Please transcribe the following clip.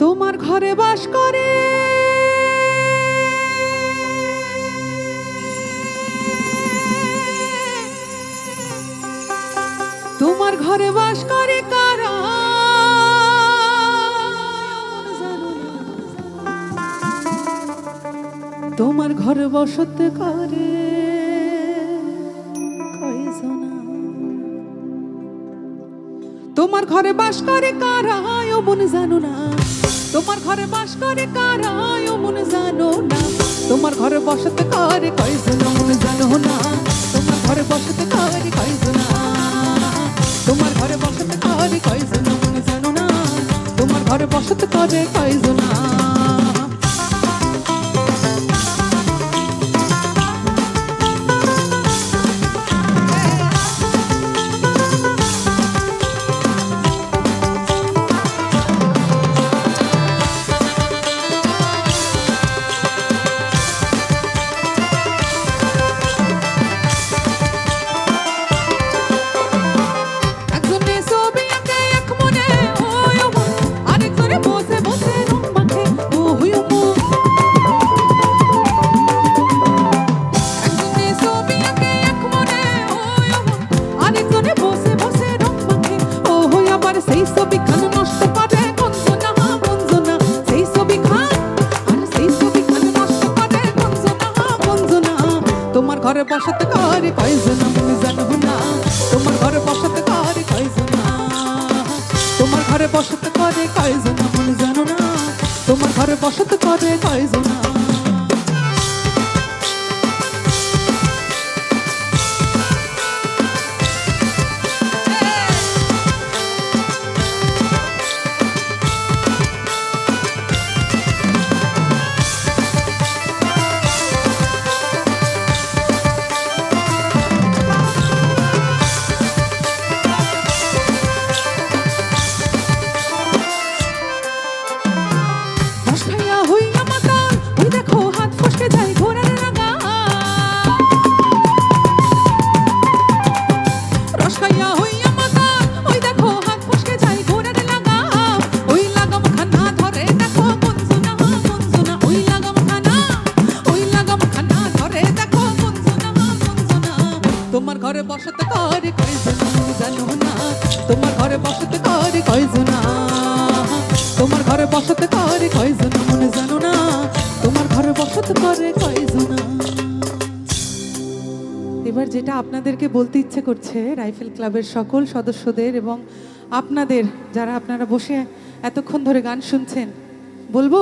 তোমার ঘরে বাস করে তোমার ঘরে বাস করে কারা তোমার ঘরে বসতে করে কয়জনা তোমার ঘরে বাস করে কারা ও মন জানো না তোমার ঘরে বাস করে কারা ও মন জানো না তোমার ঘরে বসতে করে কয়জনা মন জানো না তোমার ঘরে বসতে করে কয়জনা তোমার ঘরে বসতে করে কয়জনা মন জানো না তোমার ঘরে বসতে করে কয়জনা তোমার ঘরে বসতে করে কয়জনা মন জানো না তোমার ঘরে বসতে করে কয়জনা তোমার ঘরে বসতে করে কয়জনা মন জানো না তোমার ঘরে বসতে করে কয়জনা তোমার ঘরে বসতে করে কয়জনা জানো না তোমার ঘরে বসতে করে কয়জনা তোমার ঘরে বসতে করে কয়জনা মনে জানো না তোমার ঘরে বসতে করে কয়জনা এবার যেটা আপনাদেরকে বলতে ইচ্ছে করছে রাইফেল ক্লাবের সকল সদস্যদের এবং আপনাদের যারা আপনারা বসে এতক্ষণ ধরে গান শুনছেন বলবো